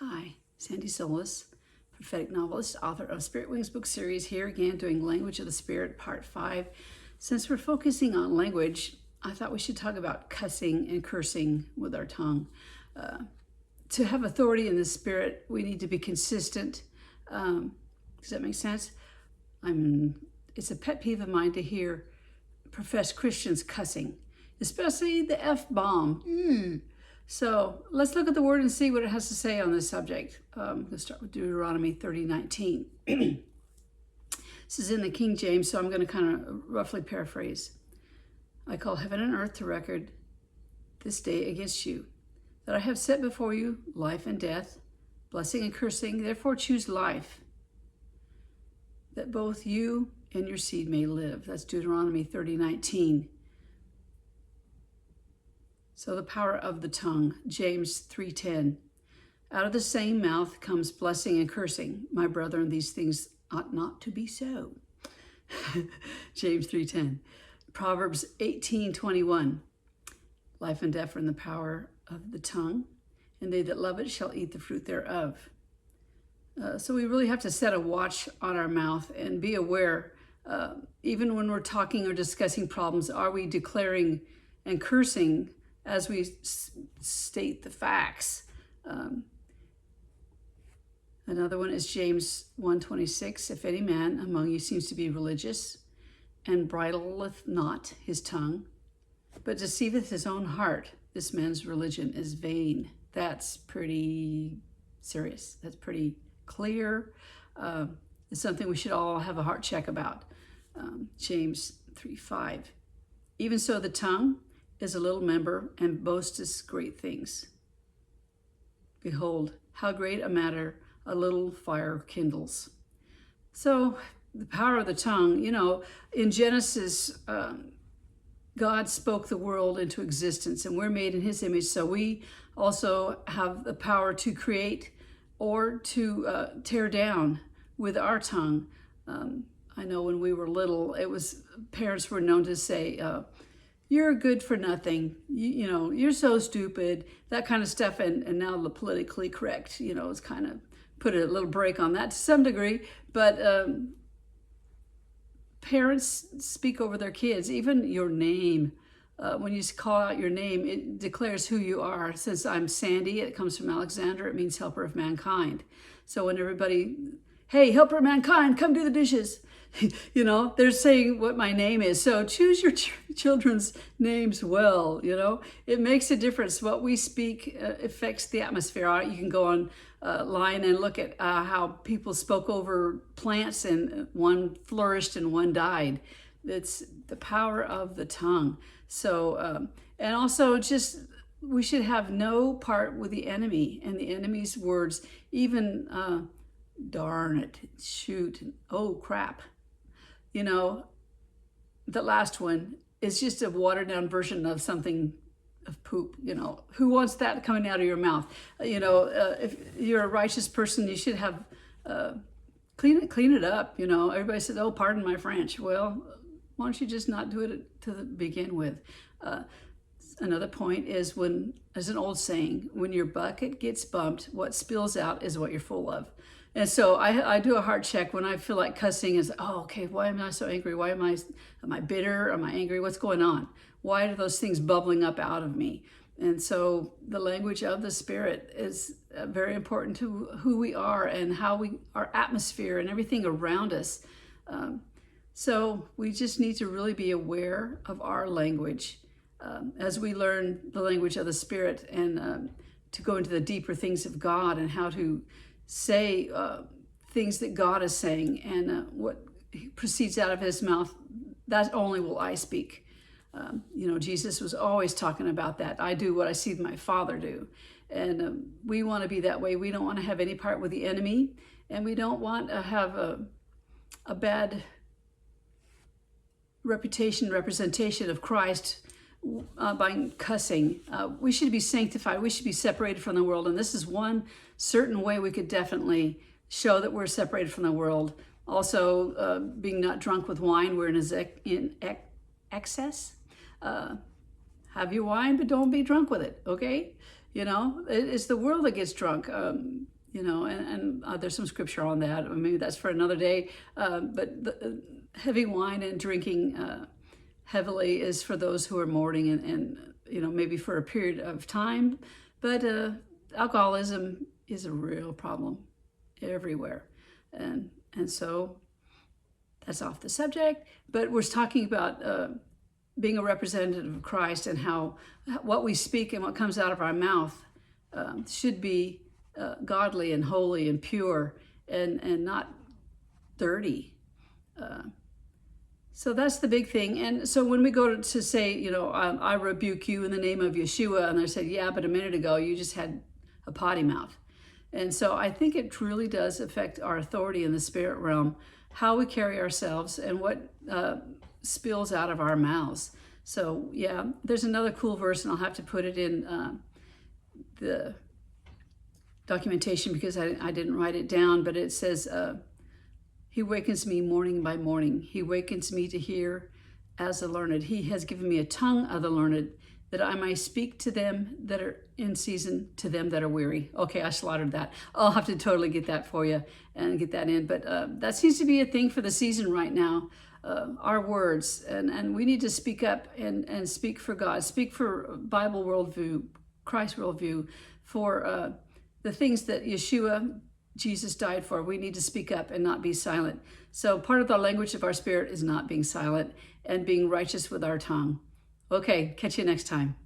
Hi, Sandy Solis, prophetic novelist, author of Spirit Wings book series, here again doing Language of the Spirit, part 5. Since we're focusing on language, I thought we should talk about cussing and cursing with our tongue. To have authority in the Spirit, we need to be consistent. Does that make sense? It's a pet peeve of mine to hear professed Christians cussing, especially the F-bomb. So let's look at the word and see what it has to say on this subject. Let's start with Deuteronomy 30:19. This is in the King James, so I'm going to kind of roughly paraphrase. I call heaven and earth to record this day against you, that I have set before you life and death, blessing and cursing. Therefore choose life, that both you and your seed may live. That's Deuteronomy 30:19. So the power of the tongue, James 3:10. Out of the same mouth comes blessing and cursing. My brethren, these things ought not to be so. James 3:10. Proverbs 18:21. Life and death are in the power of the tongue, and they that love it shall eat the fruit thereof. So we really have to set a watch on our mouth and be aware, even when we're talking or discussing problems, are we declaring and cursing as we state the facts? Another one is James 1:26. If any man among you seems to be religious and bridleth not his tongue, but deceiveth his own heart, this man's religion is vain. That's pretty serious. That's pretty clear. It's something we should all have a heart check about. James 3:5. Even so the tongue is a little member and boasteth great things. Behold, how great a matter a little fire kindles. So the power of the tongue, in Genesis, God spoke the world into existence, and we're made in his image. So we also have the power to create or to tear down with our tongue. I know when we were little, parents were known to say, you're good for nothing, you're so stupid, that kind of stuff. And now the politically correct, it's kind of put a little break on that to some degree. But parents speak over their kids, even your name. When you call out your name, it declares who you are. Since I'm Sandy, it comes from Alexander, it means helper of mankind. So when everybody, hey, helper of mankind, come do the dishes, they're saying what my name is. So choose your children's names well. It makes a difference. What we speak affects the atmosphere. You can go online and look at how people spoke over plants, and one flourished and one died. It's the power of the tongue. So, and also we should have no part with the enemy and the enemy's words, even darn it, shoot, oh crap. The last one is just a watered down version of something of poop. Who wants that coming out of your mouth? If you're a righteous person, you should have clean it up. Everybody says, oh, pardon my French. Well, why don't you just not do it to begin with? Another point is as an old saying, when your bucket gets bumped, what spills out is what you're full of. And so I do a heart check when I feel like cussing is, okay, why am I so angry? Why am I bitter? Am I angry? What's going on? Why are those things bubbling up out of me? And so the language of the Spirit is very important to who we are and how our atmosphere and everything around us. So we just need to really be aware of our language as we learn the language of the Spirit, and to go into the deeper things of God and how to say things that God is saying, and what proceeds out of his mouth, that only will I speak. Jesus was always talking about that. I do what I see my Father do. And we want to be that way. We don't want to have any part with the enemy, and we don't want to have a bad representation of Christ by cussing. We should be sanctified. We should be separated from the world. And this is one certain way we could definitely show that we're separated from the world. Also, being not drunk with wine, we're in excess. Have your wine, but don't be drunk with it, okay? You know, it's the world that gets drunk. You know, and there's some scripture on that. Maybe that's for another day. But heavy wine and drinking heavily is for those who are mourning and you know, maybe for a period of time. But alcoholism is a real problem everywhere. And so that's off the subject. But we're talking about being a representative of Christ and how what we speak and what comes out of our mouth should be godly and holy and pure and not dirty. So that's the big thing. And so when we go to say, you know, I rebuke you in the name of Yeshua, and I said, yeah, but a minute ago you just had a potty mouth. And so I think it truly does affect our authority in the spirit realm, how we carry ourselves and what spills out of our mouths. So yeah, there's another cool verse, and I'll have to put it in the documentation because I didn't write it down, but it says, he wakens me morning by morning. He wakens me to hear as the learned. He has given me a tongue of the learned, that I may speak to them that are in season, to them that are weary. Okay, I slaughtered that. I'll have to totally get that for you and get that in. But that seems to be a thing for the season right now, our words. And we need to speak up and speak for God, speak for Bible worldview, Christ worldview, for the things that Yeshua, Jesus died for. We need to speak up and not be silent. So part of the language of our spirit is not being silent and being righteous with our tongue. Okay, catch you next time.